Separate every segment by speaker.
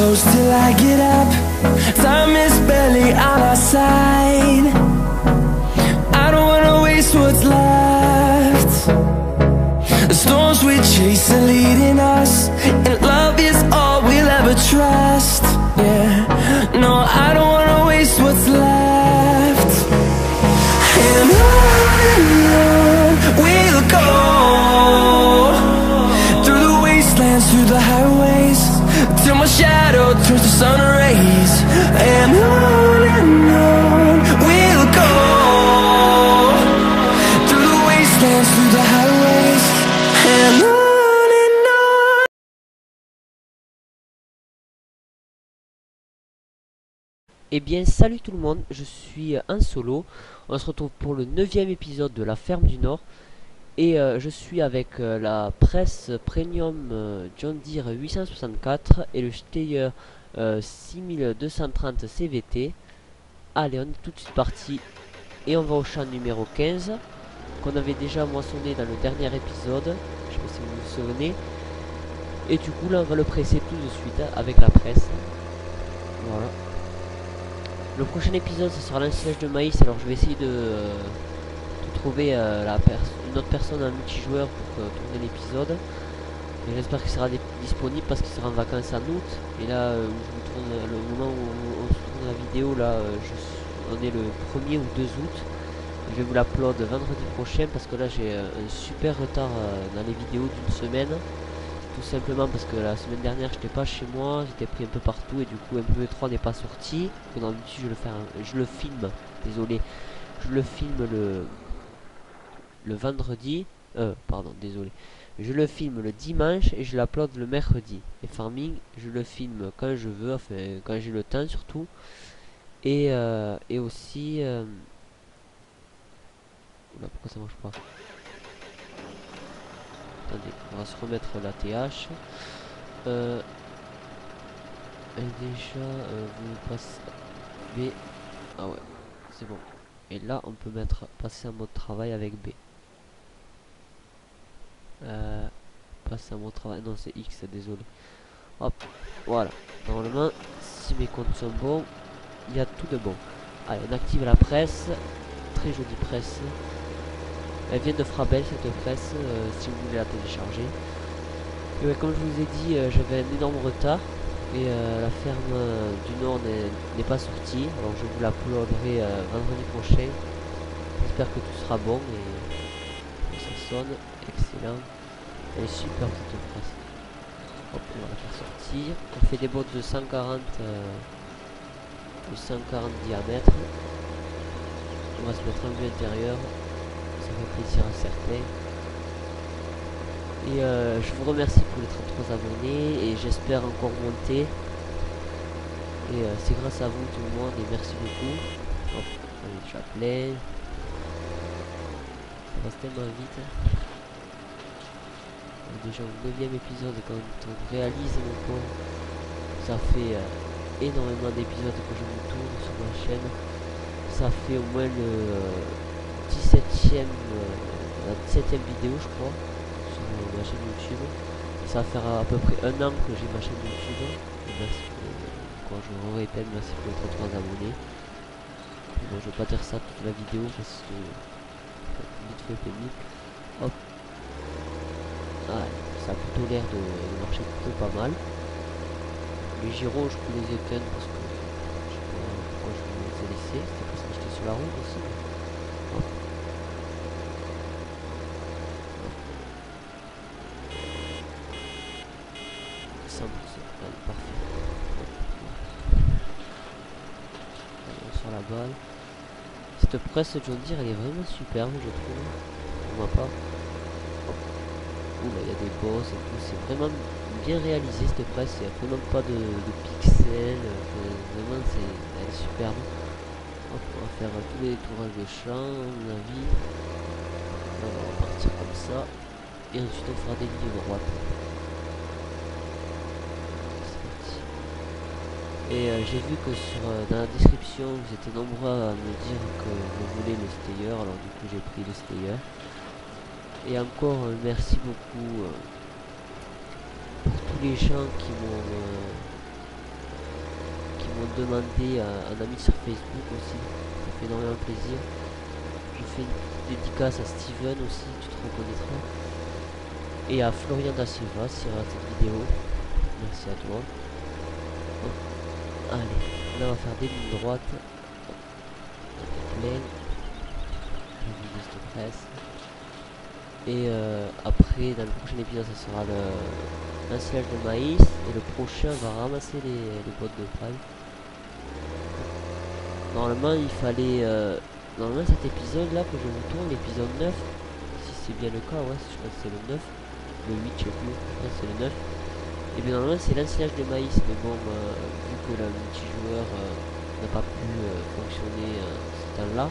Speaker 1: close till I get up. Time is barely on our side. I don't wanna waste what's left. The storms we chase are leading us, and love is all we'll ever trust. Yeah, no, I don't wanna waste what's left. And on we'll go, through the wastelands, through the highways, till my shadow turns to sun rays. And on we'll go, through the wastelands, through the highways, and on.
Speaker 2: Eh bien salut tout le monde, je suis en solo. On se retrouve pour le 9e épisode de la ferme du Nord. Et je suis avec la presse Premium John Deere 864 et le Steyr 6230 CVT. Allez, on est tout de suite parti. Et on va au champ numéro 15 qu'on avait déjà moissonné dans le dernier épisode. Je sais pas si vous vous souvenez. Et du coup là on va le presser tout de suite avec la presse. Voilà. Le prochain épisode ce sera l'ensilage de maïs, alors je vais essayer de trouver une autre personne, un multijoueur pour tourner l'épisode. Et j'espère qu'il sera disponible parce qu'il sera en vacances en août. Et là où je vous tourne, le moment où on se tourne la vidéo, là on est le 1er ou 2 août. Je vais vous l'upload vendredi prochain parce que là j'ai un super retard dans les vidéos d'une semaine. Tout simplement parce que la semaine dernière j'étais pas chez moi, j'étais pris un peu partout et du coup MP3 n'est pas sorti. Dans l'habitude je le filme, désolé, je le filme le vendredi, pardon, désolé, je le filme le dimanche et je l'upload le mercredi. Et farming, je le filme quand je veux, enfin quand j'ai le temps surtout. Et aussi, oula, pourquoi ça marche pas? Attendez, on va se remettre la TH. Et déjà, vous passez B. Ah ouais, c'est bon. Et là, on peut passer en mode travail avec B. Passer en mode travail. Non, c'est X, désolé. Hop, voilà. Normalement, si mes comptes sont bons, il y a tout de bon. Allez, on active la presse. Très jolie presse. Elle vient de Frabel cette presse, si vous voulez la télécharger. Et ouais, comme je vous ai dit, j'avais un énorme retard. Et la ferme du Nord n'est pas sortie. Alors je vous l'uploaderai vendredi prochain. J'espère que tout sera bon et ça sonne. Excellent. Elle est super cette presse. Hop, on va la faire sortir. On fait des bottes de 140 diamètres. On va se mettre en vue intérieure. Ça fait plaisir à certains. Et je vous remercie pour les 33 abonnés et j'espère encore monter. Et c'est grâce à vous tout le monde et merci beaucoup. Hop, on est déjà plein. Ça passe tellement vite. On est déjà au 9e épisode quand on réalise mon corps. Ça fait énormément d'épisodes que je vous tourne sur ma chaîne. Ça fait au moins le 17e, la 17e vidéo je crois. Ma chaîne YouTube. Ça va faire à peu près un an que j'ai ma chaîne YouTube. Et merci quand je vous répète, merci pour les 33 abonnés. Bon, je vais pas dire ça toute la vidéo parce que vite fait pénible. Hop. Ah, ça a plutôt l'air de marcher plutôt pas mal. Les gyros je peux les éteindre parce que je sais pas pourquoi je les ai laissés. C'était parce que j'étais sur la route aussi. Hop. Parfait. Allez, sur la balle. Cette presse John Deere elle est vraiment superbe je trouve. Pour ma part. Oula, il y a des bosses et tout. C'est vraiment bien réalisé cette presse. Il n'y a vraiment pas de pixels. Vraiment elle est superbe. Hop, on va faire tous les tourages de champ à mon avis. On va repartir comme ça. Et ensuite on fera des lignes droites. Et j'ai vu que dans la description vous étiez nombreux à me dire que vous voulez le Steyr, alors du coup j'ai pris le Steyr. Et encore merci beaucoup pour tous les gens m'ont demandé un ami sur Facebook aussi. Ça fait énormément plaisir. Je fais une petite dédicace à Steven aussi, tu te reconnaîtras. Et à Florian da Silva si regarde cette vidéo. Merci à toi. Hop. Allez, là on va faire des lignes droites. Plein. Cette presse. Et après, dans le prochain épisode, ça sera l'ensilage de maïs. Et le prochain va ramasser les boîtes de paille. Normalement, il fallait... normalement, cet épisode-là, que je vous tourne, l'épisode 9, si c'est bien le cas, ouais, je pense que c'est le 9. Le 8, je sais plus, je pense que c'est le 9. Et bien normalement, c'est l'ensilage de maïs. Mais bon, vu que le multijoueur n'a pas pu fonctionner ce temps-là,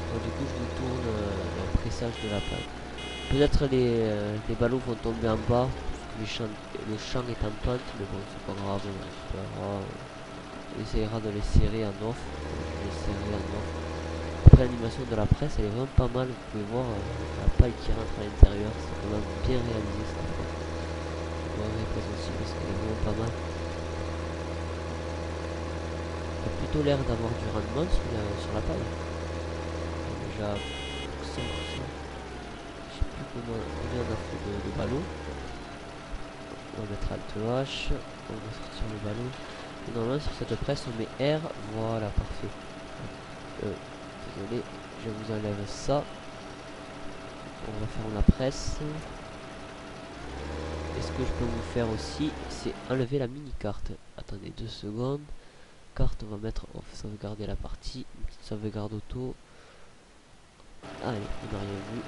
Speaker 2: du coup, je vous tourne le pressage de la paille. Peut-être les ballots vont tomber en bas, parce que le champ est en pente, mais bon, c'est pas grave, on essaiera de les serrer en off. Après, l'animation de la presse, elle est vraiment pas mal. Vous pouvez voir la paille qui rentre à l'intérieur, c'est vraiment bien réalisé cette affaire. Je vous répète aussi parce qu'elle est vraiment pas mal. Il a plutôt l'air d'avoir du rendement sur la paille. Déjà 100%. Combien on a fait de ballots. On va mettre Alt H, on va sortir le ballot. Et normalement sur cette presse on met R, voilà parfait. Désolé, je vous enlève ça. On va faire la presse. Et ce que je peux vous faire aussi, c'est enlever la mini carte. Attendez 2 secondes. Carte, on va mettre off, sauvegarder la partie, une petite sauvegarde auto. Allez, on n'a rien vu.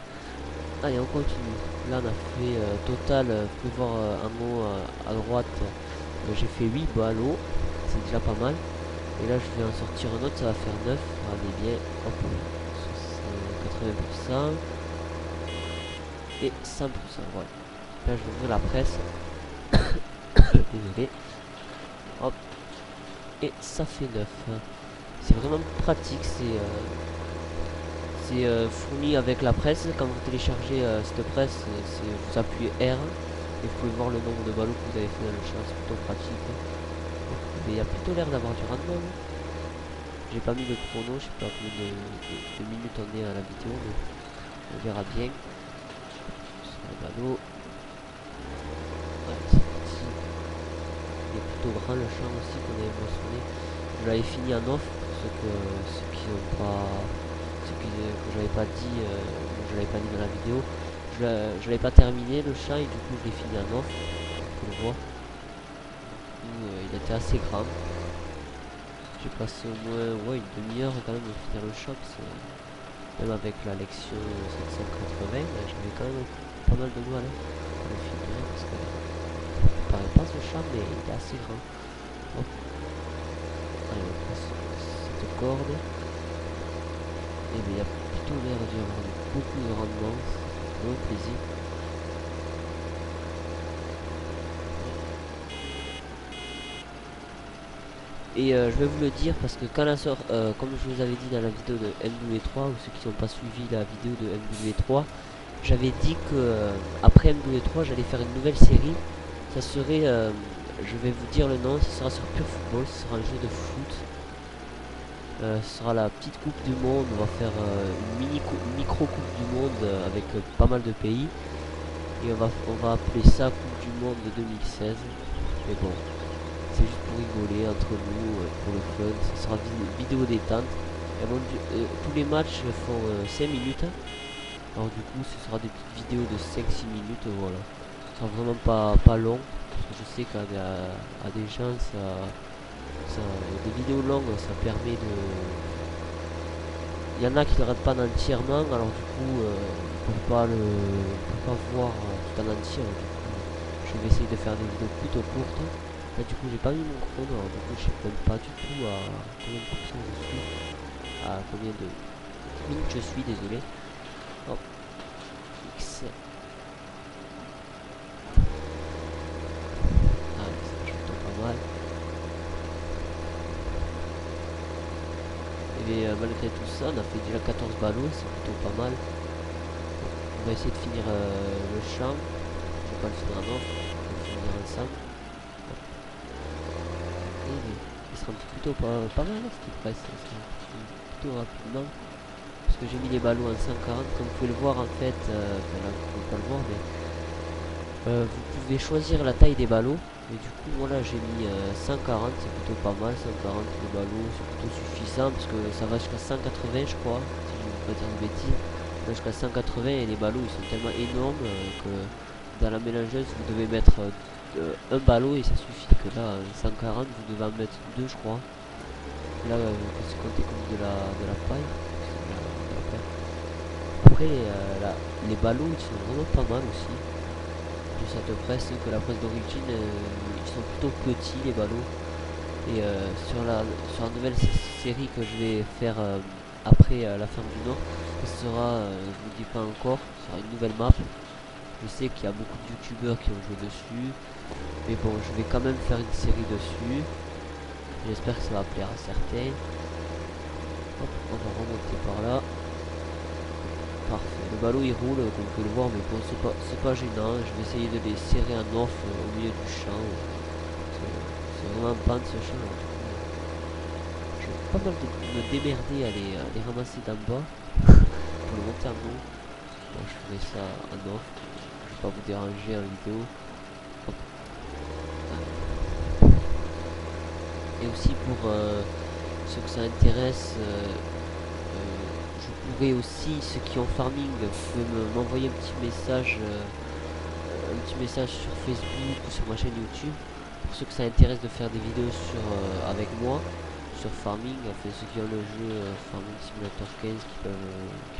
Speaker 2: Allez, on continue. Là, on a fait total, vous pouvez voir en haut à droite, j'ai fait 8 ballots, c'est déjà pas mal. Et là, je vais en sortir un autre, ça va faire 9. Allez bien, hop, 80% et 100%. Voilà. Là, je vais ouvrir la presse. Désolé. Hop. Et ça fait 9. C'est vraiment pratique, c'est fourni avec la presse. Quand vous téléchargez cette presse, vous appuyez R et vous pouvez voir le nombre de ballots que vous avez fait dans le champ. C'est plutôt pratique. Mais il y a plutôt l'air d'avoir du rendement. J'ai pas mis le chrono, je sais pas combien de minutes on est à la vidéo, mais on verra bien. Sur le ballot. Ouais, c'est parti. Il est plutôt grand le champ aussi qu'on avait moissonné. Je l'avais fini en off pour ceux qui n'ont pas. Que j'avais pas dit, je l'avais pas dit dans la vidéo. Je l'avais pas terminé le champ et du coup je l'ai fini en off. On le voit. Il était assez grand. J'ai passé au moins une demi-heure quand même à finir le champ. Même avec la Lexion 780, j'avais quand même pas mal de mal à le finir parce que ça paraît pas ce champ mais il est assez grand. Hop. Allez, on passe cette corde. Et bien, il y a plutôt l'air d'y avoir beaucoup de rendement, c'est vraiment plaisir. Et je vais vous le dire parce que quand la sort, comme je vous avais dit dans la vidéo de MW3, ou ceux qui n'ont pas suivi la vidéo de MW3, j'avais dit que après MW3 j'allais faire une nouvelle série. Ça serait, je vais vous dire le nom, ce sera sur Pure Football, ce sera un jeu de foot. Ce sera la petite coupe du monde. On va faire une micro coupe du monde avec pas mal de pays et on va appeler ça coupe du monde de 2016. Mais bon, c'est juste pour rigoler entre nous, pour le fun. Ce sera vidéo détente. Tous les matchs font 5 minutes. Alors du coup ce sera des petites vidéos de 5-6 minutes. Voilà, ce sera vraiment pas long parce que je sais qu'à des gens des vidéos longues, ça permet de... Il y en a qui ne regardent pas entièrement, alors du coup, ils ne peuvent pas voir tout en entier. Du coup, je vais essayer de faire des vidéos plutôt courtes. Là, du coup, j'ai pas mis mon chrono, alors du coup, je sais même pas du tout à combien de pourcents je suis. À combien de minutes je suis, désolé. Hop. X. Ah, ça marche plutôt pas mal. Et malgré tout ça, on a fait déjà 14 ballots, c'est plutôt pas mal. On va essayer de finir le champ. Je vais pas le finir en off, on va le finir ensemble. Et se remplit plutôt pas mal cette presse, ça se remplit plutôt rapidement. Parce que j'ai mis les ballots en 140, comme vous pouvez le voir en fait, enfin là vous pouvez pas le voir, mais vous pouvez choisir la taille des ballots. Et du coup voilà, j'ai mis 140, c'est plutôt pas mal, 140 les ballots, c'est plutôt suffisant, parce que ça va jusqu'à 180 je crois, si je ne veux pas dire de bêtises. Jusqu'à 180 et les ballots ils sont tellement énormes que dans la mélangeuse vous devez mettre un ballot et ça suffit, que là 140 vous devez en mettre deux je crois. Là c'est compté comme de la paille. Après les ballots ils sont vraiment pas mal aussi de cette presse, que la presse d'origine ils sont plutôt petits les ballots. Et sur la nouvelle série que je vais faire après la ferme du Nord, ce sera, je vous dis pas encore, ce sera une nouvelle map. Je sais qu'il y a beaucoup de youtubeurs qui ont joué dessus, mais bon, je vais quand même faire une série dessus. J'espère que ça va plaire à certains. Hop, on va remonter par là. Parfait, le ballot il roule comme vous pouvez le voir, mais bon c'est pas gênant. Je vais essayer de les serrer en off au milieu du champ. C'est vraiment en panne ce champ. Je vais pas mal me démerder à les ramasser d'en bas pour le monter en haut. Bon, je ferai ça en off. Je vais pas vous déranger en vidéo. Hop. Et aussi pour ceux que ça intéresse, je pourrais aussi, ceux qui ont farming, vous pouvez m'envoyer un petit message sur Facebook ou sur ma chaîne YouTube. Pour ceux que ça intéresse de faire des vidéos avec moi sur farming, enfin ceux qui ont le jeu Farming Simulator 15 qui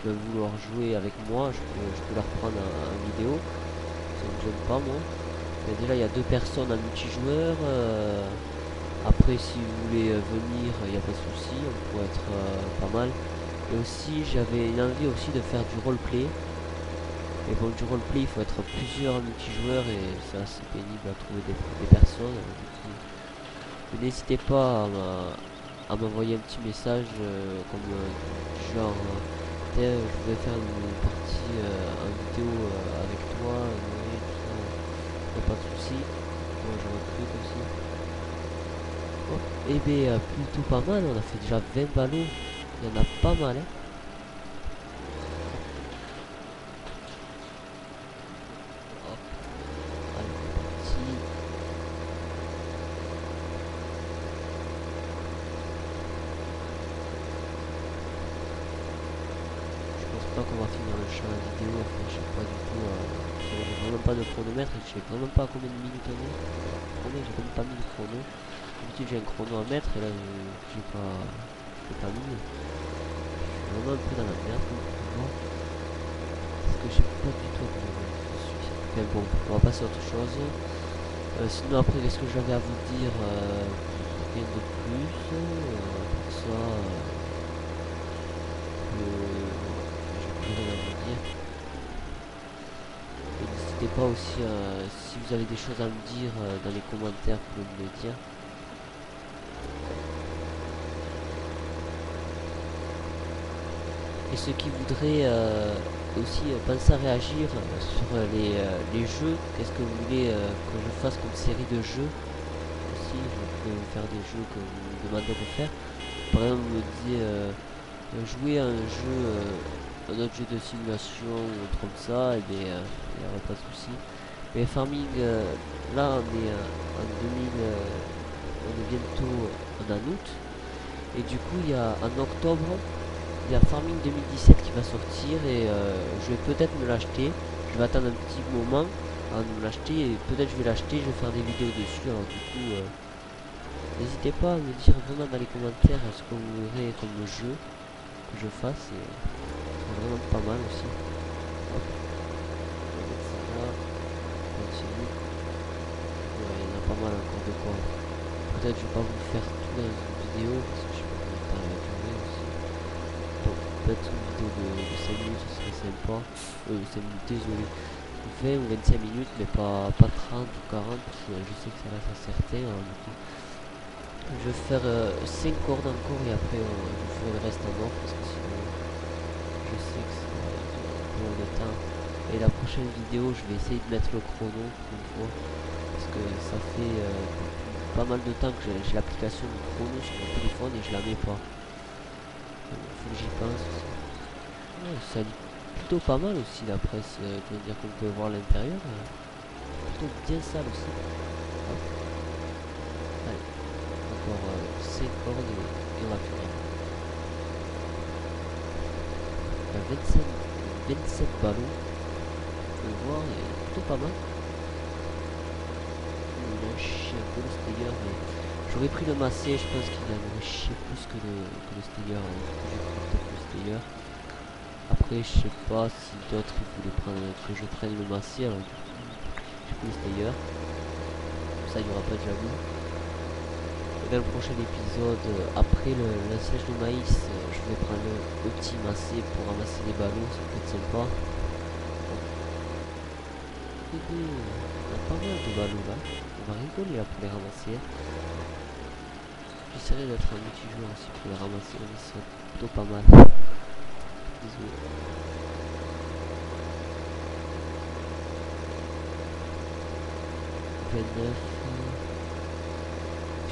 Speaker 2: peuvent vouloir jouer avec moi, je peux leur prendre en vidéo. Ça ne me gêne pas moi. Mais déjà il y a 2 personnes en multijoueur. Après si vous voulez venir, il n'y a pas de souci, on pourrait être pas mal. Et aussi j'avais une envie aussi de faire du roleplay. Et bon, du roleplay il faut être plusieurs multijoueurs et c'est assez pénible à trouver des personnes. N'hésitez pas à m'envoyer un petit message comme genre je voudrais faire une partie en vidéo avec toi, tout ça, pas de soucis. Moi je recrute aussi. Et bien plutôt pas mal, on a fait déjà 20 ballots, il y en a pas mal hein. Qu'on va finir le champ vidéo, enfin je sais pas du tout, j'ai vraiment pas de chronomètre, je sais vraiment pas combien de minutes on est. J'ai même pas mis le chrono. D'habitude j'ai un chrono à mettre et là j'ai pas mis. Je suis vraiment un peu dans la merde comme vous pouvez voir. Parce que je sais pas du tout comment je suis. Mais bon, on va passer à autre chose. Sinon après qu'est-ce que j'avais à vous dire, rien de plus. Pour ça n'hésitez pas aussi si vous avez des choses à me dire dans les commentaires, vous pouvez me le dire. Et ceux qui voudraient aussi penser à réagir sur les jeux, qu'est-ce que vous voulez que je fasse comme série de jeux aussi, je peux faire des jeux que vous me demandez de faire. Par exemple, vous me dites jouer à un jeu, un autre jeu de simulation ou autre comme ça, et bien il n'y aura pas de souci. Mais farming, là on est en 2000, on est bientôt en août, et du coup il y a en octobre, il y a Farming 2017 qui va sortir et je vais peut-être me l'acheter. Je vais attendre un petit moment avant de me l'acheter et peut-être je vais l'acheter, je vais faire des vidéos dessus. Alors du coup, n'hésitez pas à me dire vraiment dans les commentaires ce que vous voudrez comme jeu que je fasse, et c'est vraiment pas mal aussi. Hop. On va mettre ça là, on continue. Ouais, il y en a pas mal encore de quoi. Peut-être je vais pas vous faire tout dans une vidéo parce que je sais pas combien de temps elle va durer aussi. Donc peut-être une vidéo de 5 minutes, ce serait sympa. 5 minutes, désolé. 20 ou 25 minutes, mais pas 30 ou 40 parce que je sais que ça reste à certains. Alors, du coup, je vais faire 5 cordes encore et après je ferai le reste en or parce que sinon je sais que c'est long de temps. Et la prochaine vidéo je vais essayer de mettre le chrono une fois parce que ça fait pas mal de temps que j'ai l'application de chrono sur mon téléphone et je la mets pas. Faut que j'y pense aussi. Ouais, ça lit plutôt pas mal aussi la presse, comment dire qu'on peut voir à l'intérieur. Plutôt bien sale aussi. Hop. Allez, encore 5 cordes et on va finir. Il y a 27 ballons. Vous pouvez voir, il est plutôt pas mal. Il a chié un peu le Steger, mais j'aurais pris le Massé, je pense qu'il a chié plus que le Steger. Hein. J'ai pris peut-être le Steger. Après, je sais pas si d'autres voulaient prendre que je prenne le Massé, alors j'ai pris le Steger. Comme ça, il n'y aura pas de jaloux. Et dans le prochain épisode, après le sèche de maïs, je vais prendre le petit Massé pour ramasser les ballons, ça peut être sympa. On a pas mal de ballons là, on va rigoler là pour les ramasser. J'essaierai d'être un multijoueur aussi pour les ramasser, mais c'est plutôt pas mal. Désolé.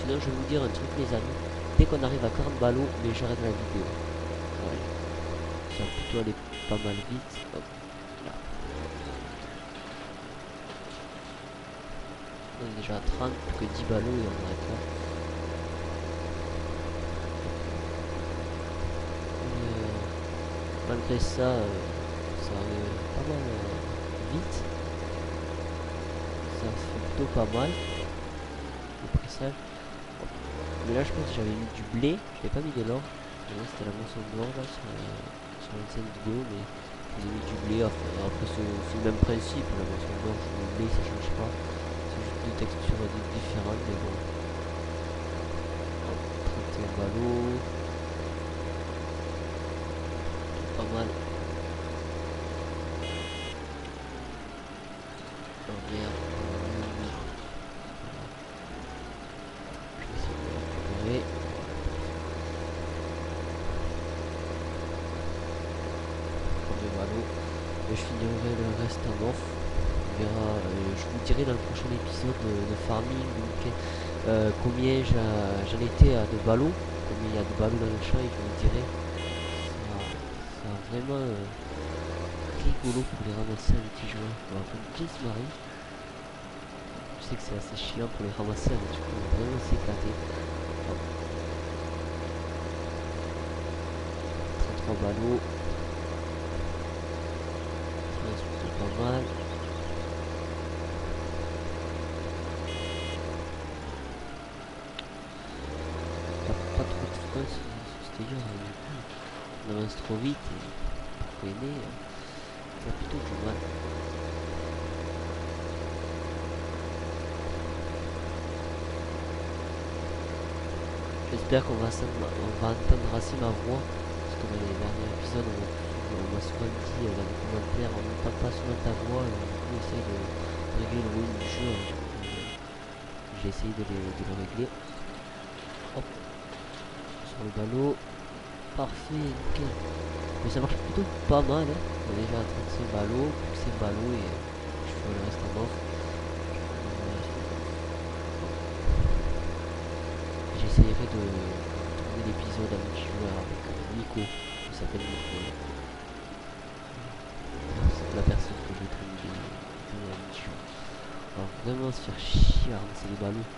Speaker 2: Sinon je vais vous dire un truc les amis, dès qu'on arrive à 40 ballots, mais j'arrête la vidéo. Ouais. Ça va plutôt aller pas mal vite. Hop. Là. On est déjà à 30, plus que 10 ballots et on arrête là. Malgré ça, ça arrive pas mal vite. Ça fait plutôt pas mal. Le pressage. Mais là je pense que j'avais mis du blé, je n'avais pas mis de l'or. C'était la moisson d'or là sur l'enceinte de Go, mais j'ai mis du blé. Enfin, après c'est le même principe, la moisson d'or, le blé ça change pas. C'est juste deux textures différentes, mais bon. 31 ballots. Pas mal. Oh merde. Je vais essayer de le récupérer. Premier ballot. Et je finirai le reste en off. On verra. Je vous dirai dans le prochain épisode de farming combien j'en étais à de ballots. Combien il y a de ballots dans le champ et je vous dirai. Vraiment rigolo pour les ramasser un petit joueur. On va prendre bien se marrer. Je sais que c'est assez chiant pour les ramasser, mais du coup on va vraiment s'éclater. 33 ballots. Ça reste plutôt pas mal. Pas trop de frein sur ce Steger, du coup on avance trop vite et pour freiner, ça a plutôt du mal. J'espère qu'on va entendre assez ma voix, parce que dans les derniers épisodes on m'a souvent dit dans les commentaires on n'entend pas souvent ta voix, et du coup on essaye de régler le volume du jeu. J'ai essayé de le régler. Hop, sur le ballot. Parfait, nickel. Mais ça marche plutôt pas mal, hein. On est déjà à 35 ballots, plus que 5 ballots et je fais le reste en off. J'essayerai de trouver l'épisode à multijoueur avec Nico, qui s'appelle Nico. C'est la personne que je vais trouver à multijoueur. On va vraiment se faire chier à ramasser les ballots.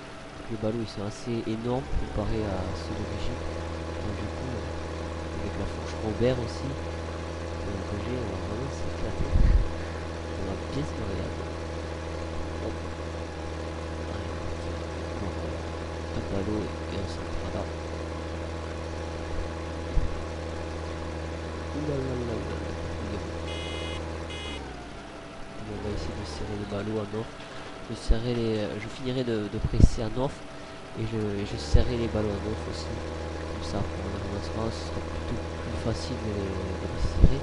Speaker 2: Les ballots ils sont assez énormes comparés à ceux d'origine. Donc du coup, avec la fourche Robert aussi que j'ai, on va vraiment s'éclater. On va bien se marrer. Hop. Allez, encore un ballot et on s'en fera là. Oulalala. On va essayer de serrer les ballots en off. Je finirai de presser en off et je serrerai les ballots en off aussi. Comme ça, pour les ramassera, ce sera plutôt plus facile de les serrer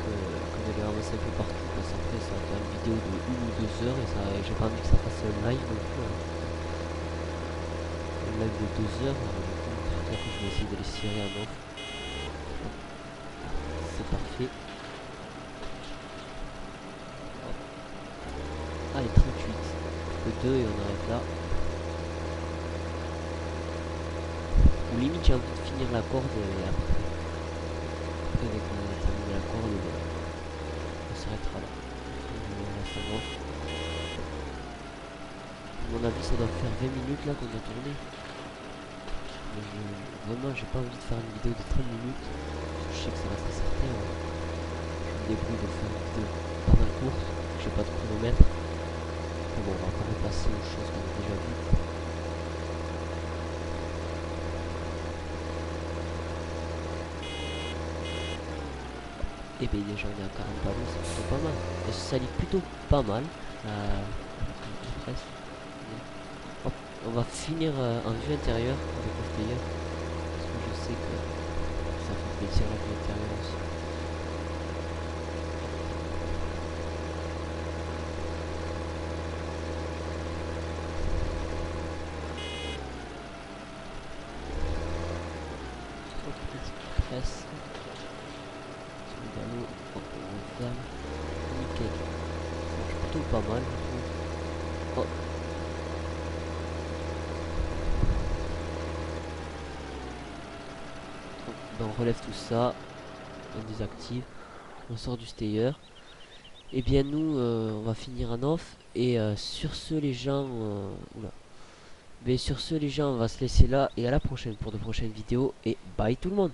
Speaker 2: que de les ramasser un peu partout. Parce qu'après, ça va faire une vidéo de 1 ou 2 heures et j'ai pas envie que ça fasse un live non plus. Hein. Un live de 2 heures, du coup, c'est pour ça que je vais essayer de les serrer en off. C'est parfait. Allez, 38. Le 2 et on arrête là. limite j'ai envie de finir la corde et après dès qu'on a terminé la corde, on s'arrêtera là. À mon avis ça doit faire 20 minutes là qu'on a tourné. Vraiment j'ai pas envie de faire une vidéo de 30 minutes. Je sais que ça va être certain. Je me débrouille de faire une vidéo pas mal courte. J'ai pas de chronomètre. Mais bon, on va pas repasser aux choses qu'on a déjà vues. Et bien déjà on est à 40 ballons, c'est plutôt pas mal. Et ça lit plutôt pas mal. Presque. Hop, on va finir en vue intérieure avec le player. Parce que je sais que ça fait plaisir la vue intérieure aussi. Presse. Sur le ballon, hop, on ferme. Nickel. Ça marche plutôt pas mal, je trouve. Oh. Ben, on relève tout ça, on désactive, on sort du stayer. Et bien nous, on va finir en off. Et sur ce les gens, oula. Mais sur ce les gens, on va se laisser là et à la prochaine pour de prochaines vidéos. Et bye tout le monde.